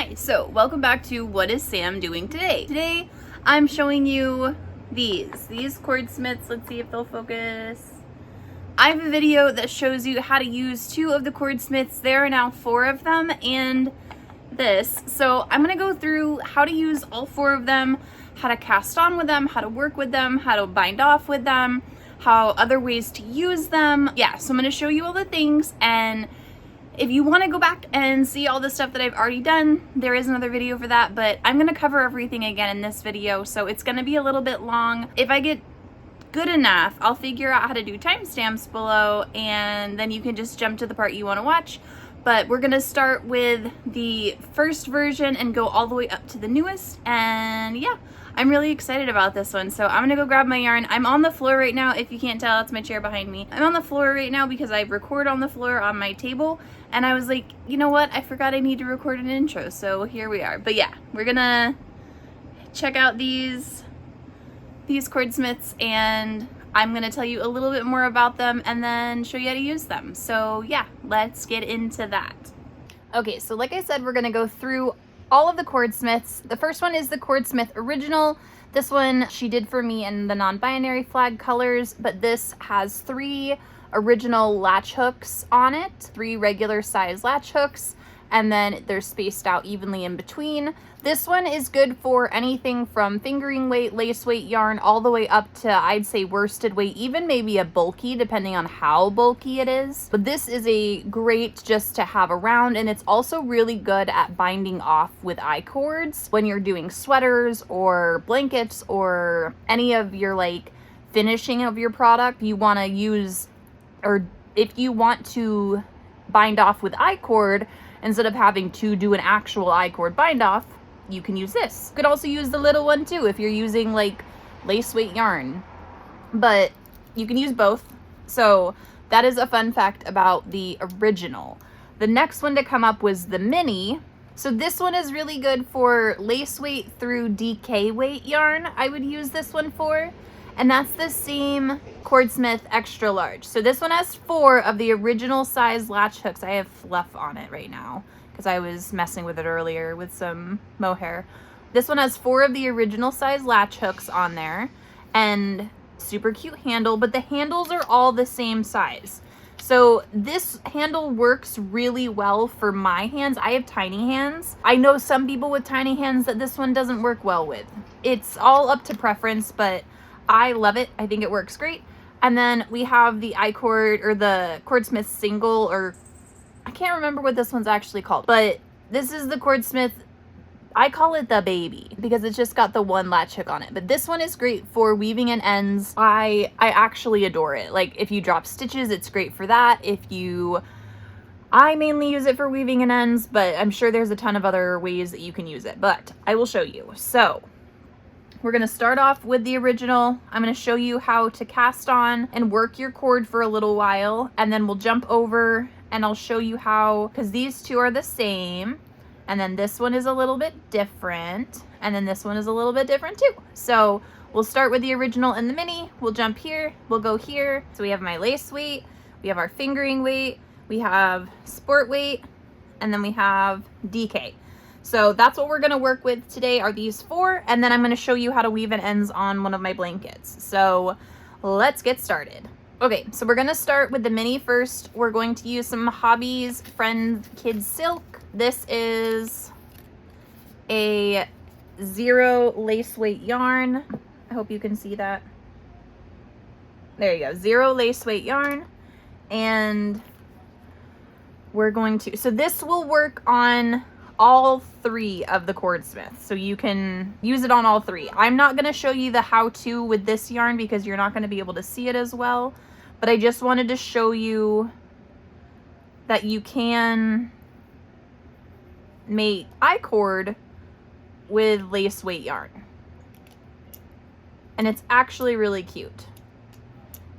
Hi, so welcome back to What is Sam Doing Today? Today I'm showing you these Cordsmiths. Let's see if they'll focus. I have a video that shows you how to use 2 of the Cordsmiths. There are now 4 of them and this. So I'm gonna go through how to use all 4 of them, how to cast on with them, how to work with them, how to bind off with them, how other ways to use them. Yeah, so I'm gonna show you all the things, and if you want to go back and see all the stuff that I've already done, there is another video for that, but I'm going to cover everything again in this video, so it's going to be a little bit long. If I get good enough, I'll figure out how to do timestamps below, and then you can just jump to the part you want to watch. But we're going to start with the first version and go all the way up to the newest, and yeah, I'm really excited about this one. So I'm gonna go grab my yarn. I'm on the floor right now. If you can't tell, that's my chair behind me. I'm on the floor right now because I record on the floor on my table, and I was like, you know what? I forgot I need to record an intro, so here we are. But yeah, we're gonna check out these Cordsmiths, and I'm gonna tell you a little bit more about them and then show you how to use them. So yeah, let's get into that. Okay, so like I said, we're gonna go through all of the Cordsmiths. The first one is the Cordsmith Original. This one she did for me in the non-binary flag colors, but this has 3 original latch hooks on it, 3 regular size latch hooks, and then they're spaced out evenly in between. This one is good for anything from fingering weight, lace weight yarn, all the way up to, I'd say, worsted weight, even maybe a bulky, depending on how bulky it is. But this is a great just to have around, and it's also really good at binding off with I-cords when you're doing sweaters or blankets or any of your like finishing of your product. You want to use, or if you want to bind off with I-cord, instead of having to do an actual I-cord bind off, you can use this. You could also use the little one too if you're using like lace weight yarn, but you can use both. So that is a fun fact about the original. The next one to come up was the mini. So this one is really good for lace weight through DK weight yarn. I would use this one for, and that's the same Cordsmith extra large. So this one has 4 of the original size latch hooks. I have fluff on it right now because I was messing with it earlier with some mohair. This one has 4 of the original size latch hooks on there, and super cute handle, but the handles are all the same size. So this handle works really well for my hands. I have tiny hands. I know some people with tiny hands that this one doesn't work well with. It's all up to preference, but I love it. I think it works great. And then we have the I-cord, or the Cordsmith single, or I can't remember what this one's actually called, but this is the Cordsmith. I call it the baby because it's just got the 1 latch hook on it. But this one is great for weaving in ends. I actually adore it. Like if you drop stitches, it's great for that. I mainly use it for weaving in ends, but I'm sure there's a ton of other ways that you can use it, but I will show you. So we're going to start off with the original. I'm going to show you how to cast on and work your cord for a little while, and then we'll jump over and I'll show you how, because these 2 are the same, and then this one is a little bit different, and then this one is a little bit different too. So we'll start with the original and the mini. We'll jump here, we'll go here. So we have my lace weight, we have our fingering weight, we have sport weight, and then we have DK. So that's what we're going to work with today, are these 4, and then I'm going to show you how to weave in ends on one of my blankets. So let's get started. Okay, so we're going to start with the mini first. We're going to use some Hobbies Friend Kids Silk. This is a 0 lace weight yarn. I hope you can see that. There you go, 0 lace weight yarn. And we're going to, so this will work on all 3 of the Cordsmiths, so you can use it on all 3. I'm not going to show you the how-to with this yarn because you're not going to be able to see it as well, but I just wanted to show you that you can make I-cord with lace weight yarn, and it's actually really cute.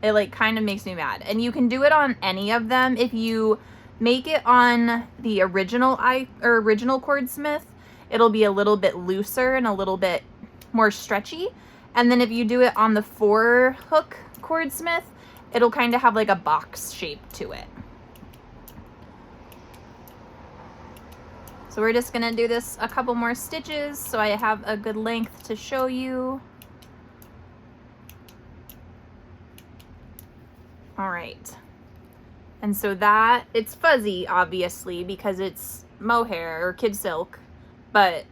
It like kind of makes me mad, and you can do it on any of them. If you make it on the original Cordsmith, it'll be a little bit looser and a little bit more stretchy. And then if you do it on the 4 hook Cordsmith, it'll kind of have like a box shape to it. So we're just gonna do this a couple more stitches so I have a good length to show you. All right. And so that, it's fuzzy obviously because it's mohair or kid silk, but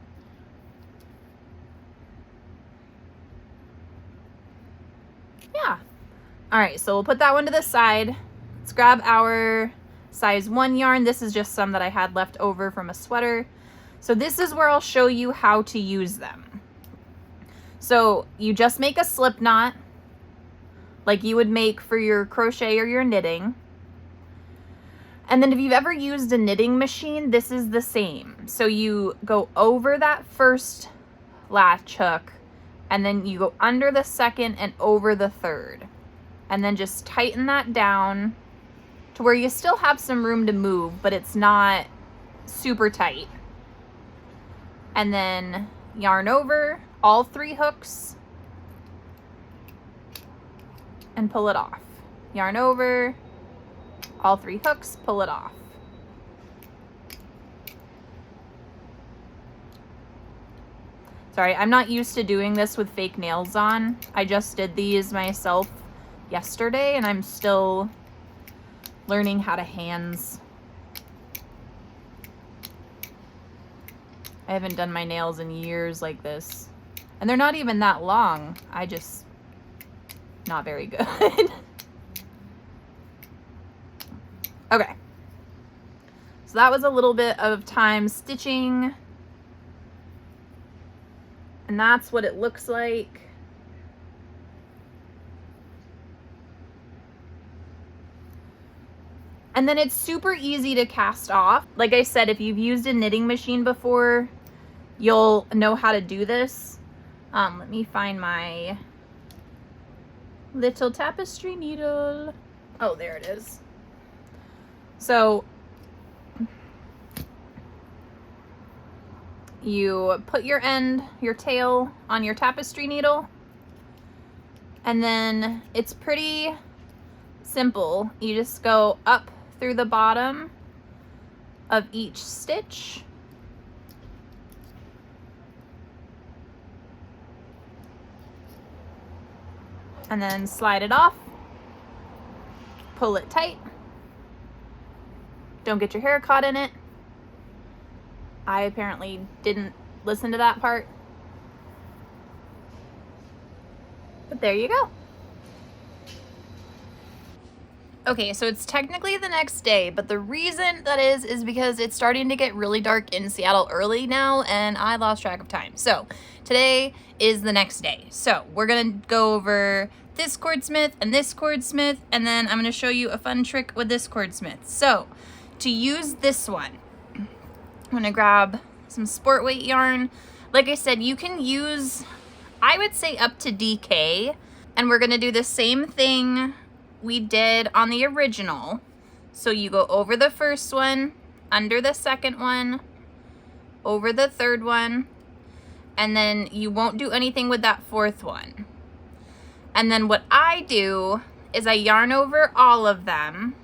yeah. All right, so we'll put that one to the side. Let's grab our size 1 yarn. This is just some that I had left over from a sweater. So this is where I'll show you how to use them. So you just make a slip knot like you would make for your crochet or your knitting. And then if you've ever used a knitting machine, this is the same. So you go over that first latch hook, and then you go under the second and over the third. And then just tighten that down to where you still have some room to move, but it's not super tight. And then yarn over all 3 hooks and pull it off. Yarn over all 3 hooks, pull it off. Sorry, I'm not used to doing this with fake nails on. I just did these myself yesterday and I'm still learning how to hands. I haven't done my nails in years like this. And they're not even that long. I just, not very good. Okay. So that was a little bit of time stitching. And that's what it looks like. And then it's super easy to cast off. Like I said, if you've used a knitting machine before, you'll know how to do this. Let me find my little tapestry needle. Oh, there it is. So you put your end, your tail on your tapestry needle, and then it's pretty simple. You just go up through the bottom of each stitch. And then slide it off, pull it tight. Don't get your hair caught in it. I apparently didn't listen to that part. But there you go. Okay, so it's technically the next day, but the reason that is because it's starting to get really dark in Seattle early now, and I lost track of time. So today is the next day. So we're gonna go over this Cordsmith and this Cordsmith, and then I'm gonna show you a fun trick with this Cordsmith. So to use this one, I'm gonna grab some sport weight yarn. Like I said, you can use, I would say up to DK, and we're gonna do the same thing we did on the original. So you go over the first one, under the second one, over the third one, and then you won't do anything with that fourth one. And then what I do is I yarn over all of them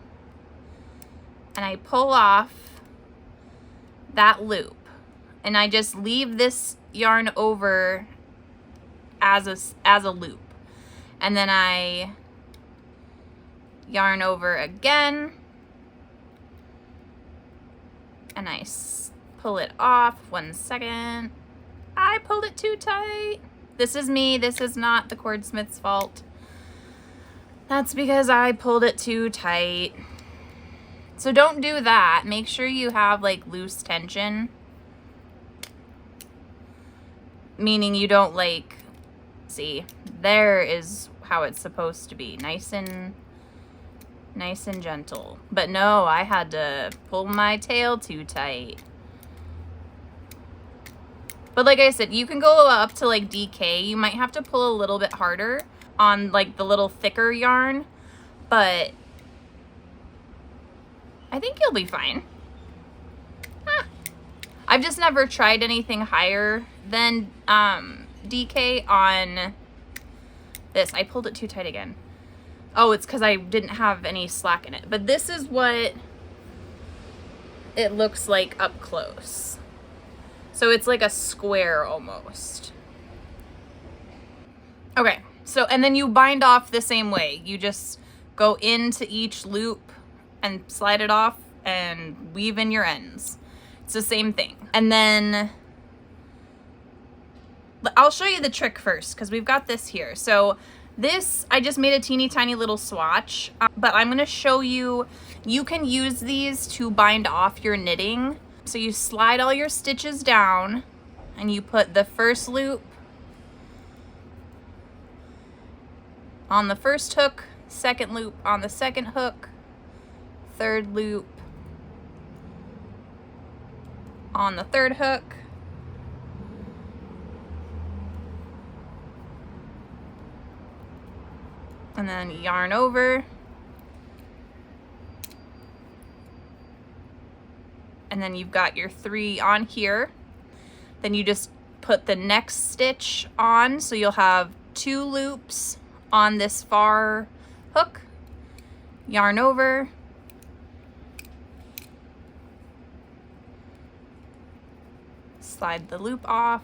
and I pull off that loop, and I just leave this yarn over as a loop, and then I yarn over again and I pull it off. 1 second. I pulled it too tight. This is me. This is not the Cordsmith's fault. That's because I pulled it too tight. So don't do that. Make sure you have like loose tension. Meaning you don't like, see, there is how it's supposed to be. Nice and gentle. But no, I had to pull my tail too tight. But like I said, you can go up to like DK. You might have to pull a little bit harder on like the little thicker yarn, but I think you'll be fine. I've just never tried anything higher than DK on this. I pulled it too tight again. Oh, it's because I didn't have any slack in it. But this is what it looks like up close. So it's like a square almost. Okay, so and then you bind off the same way. You just go into each loop and slide it off and weave in your ends. It's the same thing. And then I'll show you the trick first because we've got this here. So this, I just made a teeny tiny little swatch, but I'm gonna show you, you can use these to bind off your knitting. So you slide all your stitches down and you put the first loop on the first hook, second loop on the second hook, third loop on the third hook, and then yarn over, and then you've got your 3 on here. Then you just put the next stitch on, so you'll have 2 loops on this far hook, yarn over, slide the loop off,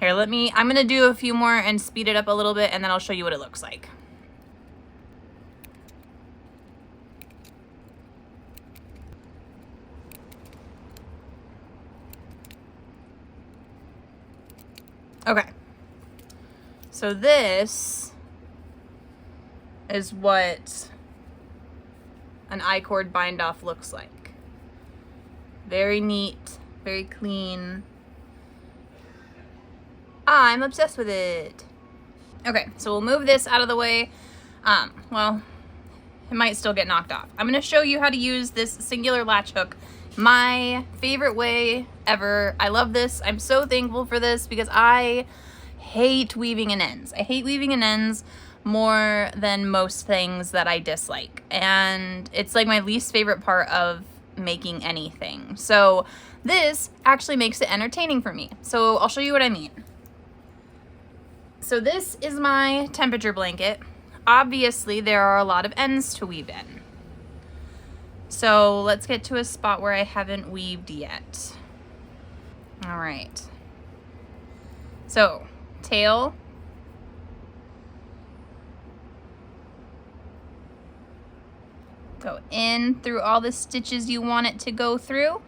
here, I'm gonna do a few more and speed it up a little bit, and then I'll show you what it looks like. Okay, so this is what an I-cord bind off looks like. Very neat, very clean. I'm obsessed with it. Okay, so we'll move this out of the way. Well, it might still get knocked off. I'm gonna show you how to use this singular latch hook. My favorite way ever. I love this. I'm so thankful for this because I hate weaving in ends. I hate weaving in ends more than most things that I dislike. And it's like my least favorite part of making anything. So this actually makes it entertaining for me. So I'll show you what I mean. So this is my temperature blanket. Obviously, there are a lot of ends to weave in. So let's get to a spot where I haven't weaved yet. All right. So tail. Go in through all the stitches you want it to go through.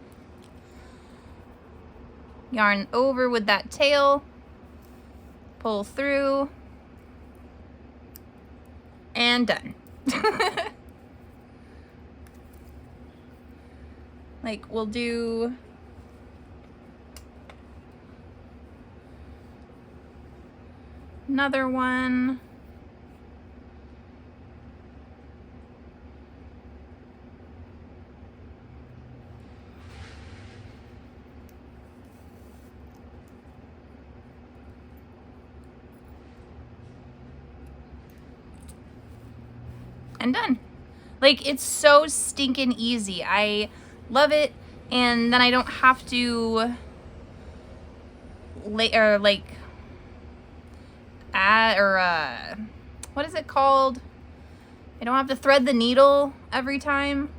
Yarn over with that tail. Pull through. And done. Like we'll do another one. And done. Like, it's so stinking easy. I love it, and then I don't have to add or what is it called? I don't have to thread the needle every time,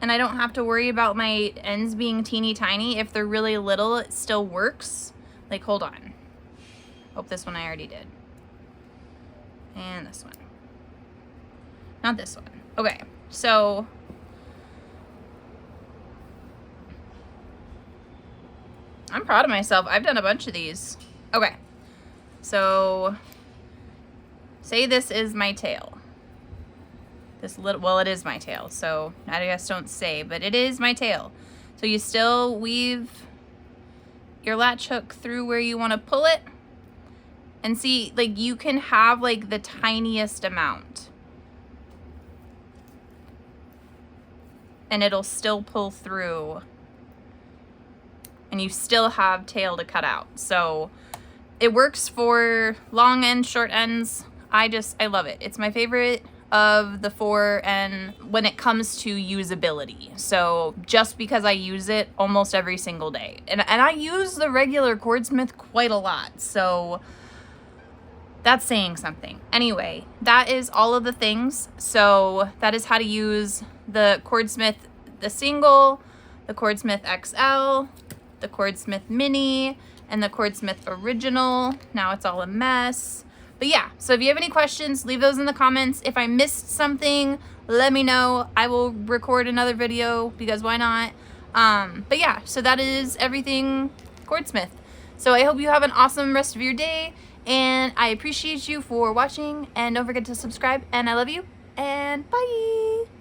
and I don't have to worry about my ends being teeny tiny. If they're really little, it still works. Like, hold on. Oh, this one I already did. And this one. Not this one. Okay, so I'm proud of myself. I've done a bunch of these. Okay, so say this is my tail. This little, well, it is my tail, so I guess don't say, but it is my tail. So you still weave your latch hook through where you want to pull it, and see, like, you can have like the tiniest amount, and it'll still pull through, and you still have tail to cut out. So it works for long ends, short ends. I love it. It's my favorite of the 4 and when it comes to usability. So just because I use it almost every single day. And I use the regular Cordsmith quite a lot. So that's saying something. Anyway, that is all of the things. So that is how to use the Cordsmith, the single, the Cordsmith XL, the Cordsmith Mini, and the Cordsmith Original. Now it's all a mess. But yeah, so if you have any questions, leave those in the comments. If I missed something, let me know. I will record another video because why not? But yeah, so that is everything Cordsmith. So I hope you have an awesome rest of your day, and I appreciate you for watching, and don't forget to subscribe, and I love you, and bye!